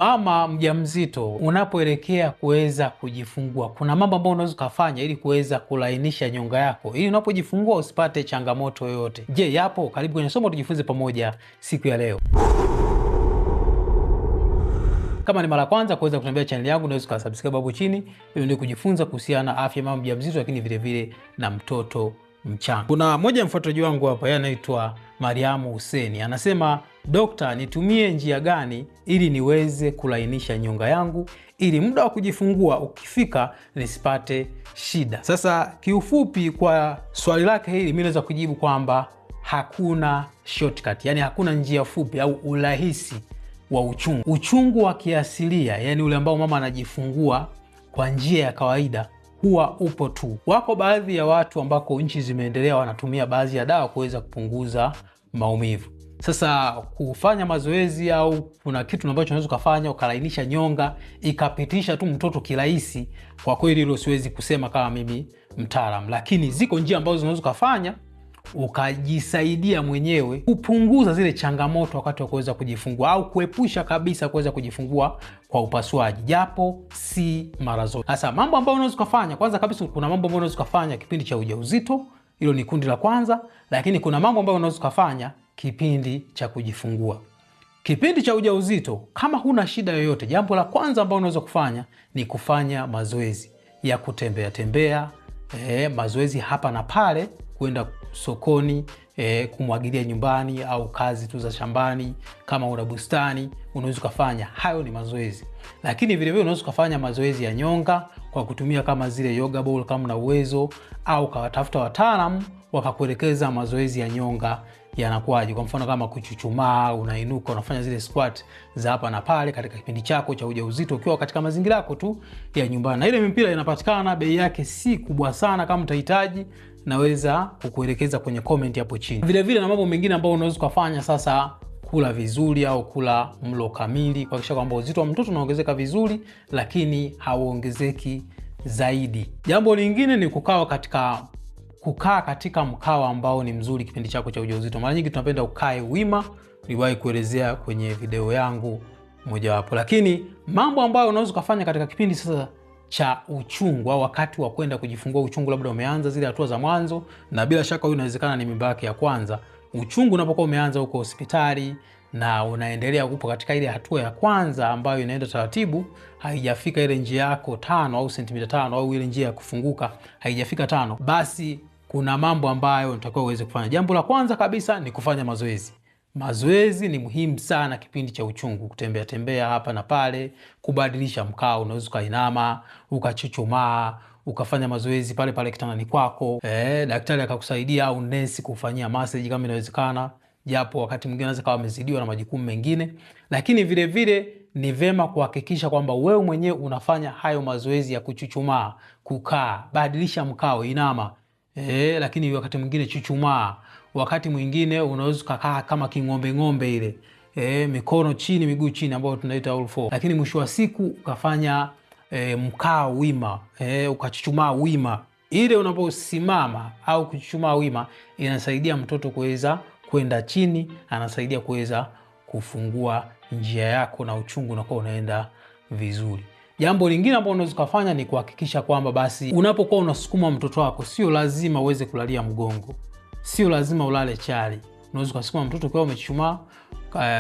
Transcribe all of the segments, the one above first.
Mama mjamzito unapoelekea kuweza kujifungua, kuna mambo ambayo unaweza kufanya ili kuweza kulainisha nyonga yako ili unapojifungua usipate changamoto yoyote. Je, yapo? Karibu kwenye somo tujifunze pamoja siku ya leo. Kama ni mara kwanza kuweza kutembea channel yangu, unaweza kusubscribe hapo chini ili ndio kujifunza kuhusiana na afya mama mjamzito, lakini vile vile na mtoto mchanga. Kuna mmoja ya mfuatiliaji wangu hapa, yeye anaitwa Mariamu Huseni, anasema, "Dokta, nitumie njia gani ili niweze kulainisha nyonga yangu ili muda wa kujifungua ukifika nisipate shida?" Sasa kiufupi kwa swali lake hili mimi naweza kujibu kwamba hakuna shortcut, yani hakuna njia fupi au urahisi wa uchungu. Uchungu wa kiasilia, yani ule ambao mama anajifungua kwa njia ya kawaida, huwa upo tu. Wako baadhi ya watu ambako nchi zimeendelea wanatumia baadhi ya dawa kuweza kupunguza maumivu. Sasa kufanya mazoezi au kuna kitu ambacho unaweza kufanya ukalainisha nyonga ikapitisha tu mtoto kirahisi, kwa kweli hilo siwezi kusema kama mimi mtaalamu, lakini ziko njia ambazo unaweza kufanya ukajisaidia mwenyewe kupunguza zile changamoto wakati wa kuweza kujifungua au kuepusha kabisa kuweza kujifungua kwa upasuaji, japo si mara zote. Sasa mambo ambayo unaweza kufanya, kwanza kabisa kuna mambo ambayo unaweza kufanya kipindi cha ujauzito, hilo ni kundi la kwanza, lakini kuna mambo ambayo unaweza kufanya kipindi cha kujifungua. Kipindi cha ujauzito, kama huna shida yoyote, jambo la kwanza ambalo unaweza kufanya ni kufanya mazoezi ya kutembea tembea, mazoezi hapa na pale, kwenda sokoni, kumwagilia nyumbani au kazi tu za shambani. Kama una bustani unaweza kufanya hayo, ni mazoezi. Lakini vile vile unaweza kufanya mazoezi ya nyonga kwa kutumia kama zile yoga ball kama una uwezo, au kawatafuta wataalamu wakakuelekeza mazoezi ya nyonga yanakuaje. Kwa mfano kama kuchuchumaa, unainuka unafanya zile squat za hapa na pale katika kipindi chako cha ujauzito ukiwa katika mazingira yako tu ya nyumbani. Na ile mipira inapatikana, bei yake si kubwa sana. Kama utahitaji naweza kukuelekeza kwenye comment hapo chini. Vile vile na mambo mengine ambayo unaweza kufanya, sasa kula vizuri au kula mlo kamili, kuhakikisha kwamba uzito wa mtoto unaongezeka vizuri lakini hauongezeki zaidi. Jambo lingine ni kukaa katika mkao ambao ni mzuri kipindi chako cha ujauzito. Mara nyingi tunapenda ukae wima, niliwahi kuelezea kwenye video yangu mojawapo. Lakini mambo ambayo unaweza kufanya katika kipindi sasa cha uchungu au wakati wa kwenda kujifungua, uchungu labda umeanza zile hatua za mwanzo, na bila shaka huyu inawezekana ni mimba yake ya kwanza. Uchungu unapokuwa umeanza huko hospitali na unaendelea kupo katika ile hatua ya kwanza ambayo inaenda taratibu, haijafika ile njia yako 5 au sentimita 5 au ile njia ya kufunguka haijafika 5, basi kuna mambo ambayo unatakiwa uweze kufanya. Jambo la kwanza kabisa ni kufanya mazoezi. Mazoezi ni muhimu sana kipindi cha uchungu, kutembea tembea hapa na pale, kubadilisha mkao. Unaweza ukainama, ukachuchumaa, ukafanya mazoezi pale pale kitandani kwako, daktari akakusaidia au nesi kufanyia massage kama inawezekana, japo wakati mwingine anaweza kawa amezidiwa na majukumu mengine. Lakini vile vile ni vema kuhakikisha kwamba wewe mwenyewe unafanya hayo mazoezi ya kuchuchumaa, kukaa, badilisha mkao, inama, lakini wakati mwingine chuchumaa. Wakati mwingine unaweza kukaa kama king'ombe ile, mikono chini miguu chini, ambayo tunaita all four. Lakini mwisho wa siku ukafanya mkao wima, ukachuchumaa wima. Ile unaposimama au kuchuchumaa wima inasaidia mtoto kuweza kwenda chini, anasaidia kuweza kufungua njia yako na uchungu unakuwa unaenda vizuri. Jambo lingine ambalo unaweza kufanya ni kuhakikisha kwamba basi unapokuwa unasukuma mtoto wako, sio lazima uweze kulalia mgongo, sio lazima ulale chali. Unaweza kusukuma mtoto ukiwa umechuchumaa,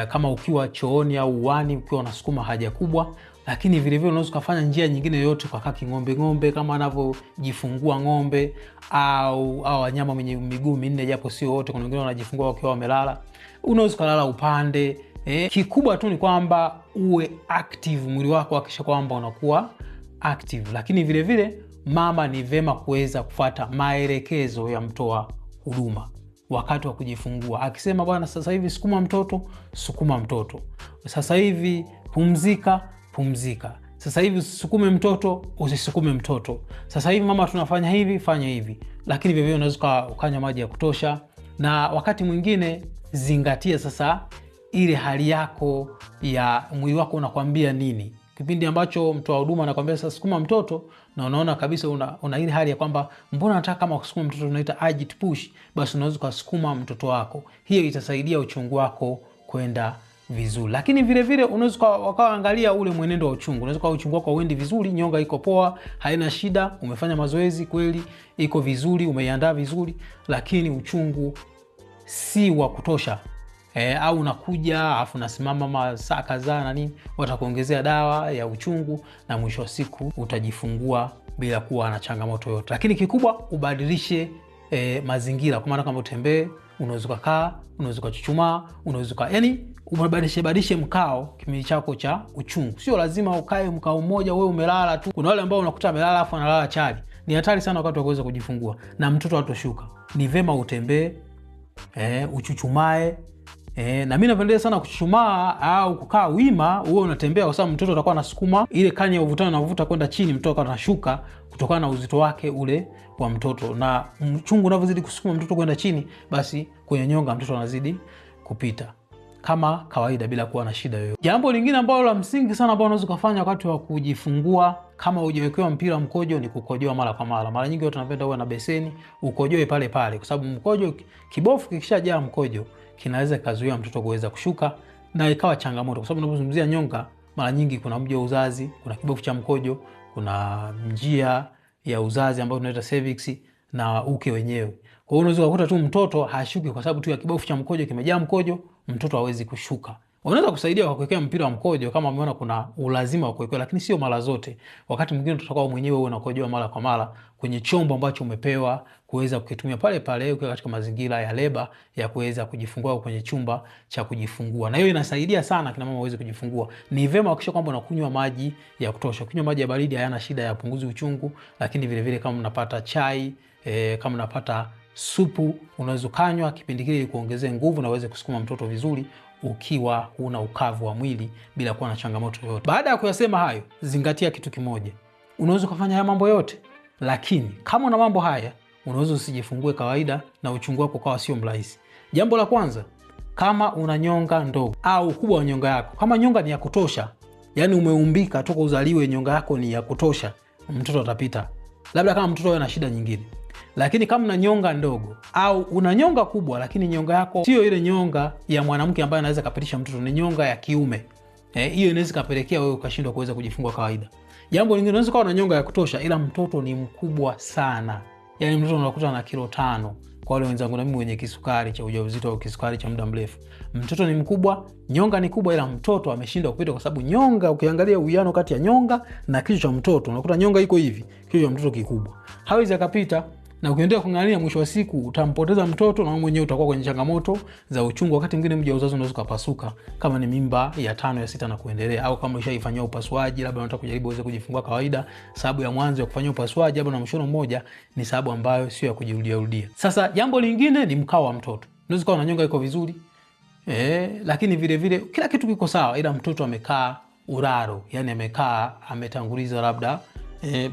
kama ukiwa chooni au uani ukiwa unasukuma haja kubwa. Lakini vile vile unaweza kufanya njia nyingine yote, kwa kaki ng'ombe kama anavyojifungua ng'ombe au wanyama wenye miguu minne, japo sio wote, kuna wengine wanajifungua wakiwa wamelala. Unaweza kulala upande. Kikubwa tu ni kwamba uwe active, mwili wako hakikisha kwamba unakuwa active. Lakini vile vile mama ni vema kuweza kufuata maelekezo ya mtoa huduma wakati wa kujifungua. Akisema bwana, sasa hivi sukuma mtoto, sukuma mtoto. Sasa hivi pumzika. Sasa hivi usisukume mtoto, usisukume mtoto. Sasa hivi mama tunafanya hivi, fanya hivi. Lakini vile vile unaweza ukanywa maji ya kutosha, na wakati mwingine zingatia sasa ile hali yako ya mwili wako unakwambia nini. Kipindi ambacho mtoa huduma anakuambia sasa sukuma mtoto, na unaona kabisa una ile hali ya kwamba mbona nataka kama kusukuma mtoto, tunaita urgent push, basi unaweza kusukuma mtoto wako. Hiyo itasaidia uchungu wako kwenda vizuri. Lakini vile vile unaweza wakaangalia ule mwenendo wa uchungu. Unaweza kwa uchungu wako uendi vizuri, nyonga iko poa, haina shida, umefanya mazoezi kweli, iko vizuri, umeiandaa vizuri, lakini uchungu si wa kutosha. Au unakuja afu unasimama masaa kadhaa na nini, watakuongezea dawa ya uchungu na mwisho wa siku utajifungua bila kuwa na changamoto yote. Lakini kikubwa ubadilishe mazingira, kwa maana kama utembee, unaweza kukaa, unaweza kuchuchumaa, unaweza yani ubadilishe mkao kipindi chako cha uchungu. Sio lazima ukae mkao mmoja wewe umelala tu. Kuna wale ambao unakuta amelala afu analala chali. Ni hatari sana wakati wa kuweza kujifungua na mtoto atoshuka. Ni vema utembee, uchuchumae. Na mimi napendelea sana kuchuchumaa au kukaa wima, wewe unatembea, kwa sababu mtoto atakuwa anasukuma ile kani ya uvutano na uvuta kwenda chini, mtoto anashuka kutokana na uzito wake ule wa mtoto, na mchungu unavyozidi kusukuma mtoto kwenda chini, basi kwenye nyonga mtoto anazidi kupita kama kawaida bila kuwa na shida yoyote. Jambo lingine ambalo la msingi sana ambalo unaweza kufanya wakati wa kujifungua kama hujawekewa mpira mkojo ni kukojoa mara kwa mara. Mara nyingi watu wanapenda uwe na beseni, ukojoe pale pale, kwa sababu mkojo, kibofu kikishajaa mkojo kinaweza kuzuia mtoto kuweza kushuka na ikawa changamoto, kwa sababu tunapozungumzia nyonga mara nyingi kuna mji wa uzazi, kuna kibofu cha mkojo, kuna njia ya uzazi ambayo tunaita cervix na uke wenyewe. Kwa hiyo unaweza kukuta tu mtoto hashuki kwa sababu tu ya kibofu cha mkojo kimejaa mkojo, mtoto hawezi kushuka. Unaweza kusaidia kwa kuwekea mpira wa mkojo kama umeona kuna ulazima wa kuwekea, lakini sio mara zote. Wakati mwingine tutakuwa mwenyewe unakojoa mara kwa mara kwenye chombo ambacho umepewa kuweza kukitumia pale pale ukiwa katika mazingira ya leba ya kuweza kujifungua kwenye chumba cha kujifungua. Na hiyo inasaidia sana kina mama waweze kujifungua. Ni vyema hakikisha kwamba unakunywa maji ya kutosha. Kunywa maji ya baridi hayana shida ya kupunguza uchungu, lakini vile vile kama unapata chai, kama unapata supu, unaweza kanywa kipindi kile ili kuongezea nguvu na uweze kusukuma mtoto vizuri ukiwa una ukavu wa mwili bila kuwa na changamoto yoyote. Baada ya kuyasema hayo, zingatia kitu kimoja. Unaweza kufanya haya mambo yote, lakini kama una mambo haya, unaweza usijifungue kawaida na uchungu wako ukawa sio mrahisi. Jambo la kwanza, kama una nyonga ndogo au ukubwa wa nyonga yako, kama nyonga ni ya kutosha, yani umeumbika toka uzaliwe nyonga yako ni ya kutosha, mtoto atapita. Labda kama mtoto ana shida nyingine. Lakini kama una nyonga ndogo au una nyonga kubwa lakini nyonga yako sio ile nyonga ya mwanamke ambaye anaweza kupitisha mtoto, ni nyonga ya kiume, hiyo inaweza kupelekea wewe ukashindwa kuweza kujifungua kawaida. Jambo lingine, unaweza kuwa na nyonga ya kutosha ila mtoto ni mkubwa sana. Yani mtoto unakuta na kilo 5. Kwa wale wenzangu na mimi wenye kisukari cha ujauzito au kisukari cha muda mrefu, mtoto ni mkubwa, nyonga ni kubwa ila mtoto ameshindwa kupita, kwa sababu nyonga, ukiangalia uwiano kati ya nyonga na kichwa cha mtoto, unakuta nyonga iko hivi, kichwa cha mtoto kikubwa, hawezi akapita. Na ukiendelea kung'ang'ania, mwisho wa siku utampoteza mtoto na wewe mwenyewe utakuwa kwenye changamoto za uchungu. Wakati mwingine mji wa uzazi unaweza kupasuka kama ni mimba ya 5 ya 6 na kuendelea, au kama ushaifanyia upasuaji, labda unataka kujaribu uweze kujifungua kawaida. Sababu ya mwanzo ya kufanyia upasuaji labda na mshono mmoja ni sababu ambayo sio ya kujirudia rudia. Sasa jambo lingine ni mkao wa mtoto. Unaweza kuwa na nyonga iko vizuri, lakini vile vile kila kitu kiko sawa ila mtoto amekaa uraro, yani amekaa ametanguliza labda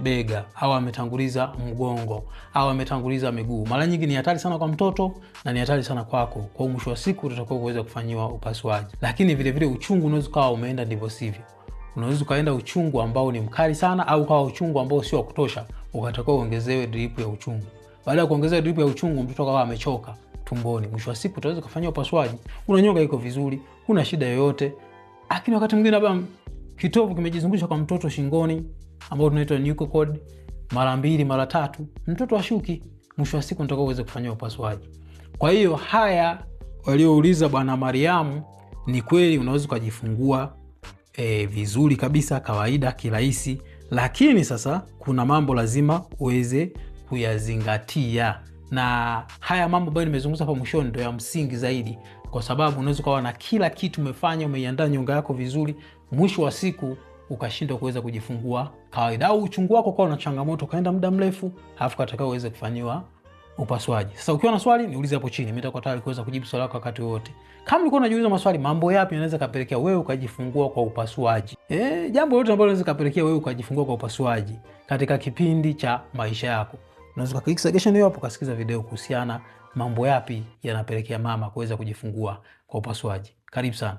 bega au ametanguliza mgongo au ametanguliza miguu. Mara nyingi ni hatari sana kwa mtoto na ni hatari sana kwako. Kwa mwisho wa siku utakuwa uweze kufanyiwa upasuaji. Lakini vile vile uchungu unaweza kuwa umeenda ndivyo sivyo. Unaweza kaenda uchungu ambao ni mkali sana au kwa uchungu ambao sio wa kutosha, ukatakiwa uongezewe drip ya uchungu. Baada ya kuongezea drip ya uchungu, mtoto akawa amechoka tumboni, mwisho wa siku utaweza kufanyia upasuaji. Una nyonga iko vizuri, huna shida yoyote. Lakini wakati mwingine labda kitovu kimejizungusha kwa mtoto shingoni, ambao tunaitwa nuchal cord, mara 2 mara 3, mtoto ashuki, mwisho wa siku nitakuwa uweze kufanyia upasuaji. Kwa hiyo haya waliouliza bwana Mariamu ni kweli, unaweza kujifungua vizuri kabisa kawaida kirahisi, lakini sasa kuna mambo lazima uweze kuyazingatia, na haya mambo ambayo nimezungumza hapa mwishoni ndio ya msingi zaidi, kwa sababu unaweza kuwa na kila kitu umefanya, umeiandaa nyonga yako vizuri, mwisho wa siku ukashindwa kuweza kujifungua kawaida, au uchungu wako kwa una changamoto kaenda muda mrefu, halafu katakao uweze kufanyiwa upasuaji. Sasa ukiwa na swali niulize hapo chini, mimi nitakuwa tayari kuweza kujibu swali lako wakati wote. Kama ulikuwa unajiuliza maswali, mambo yapi yanaweza kapelekea wewe ukajifungua kwa upasuaji, jambo lote ambalo linaweza kapelekea wewe ukajifungua kwa upasuaji katika kipindi cha maisha yako, unaweza click suggestion hiyo hapo kasikiza video kuhusiana mambo yapi yanapelekea mama kuweza kujifungua kwa upasuaji. Karibu sana.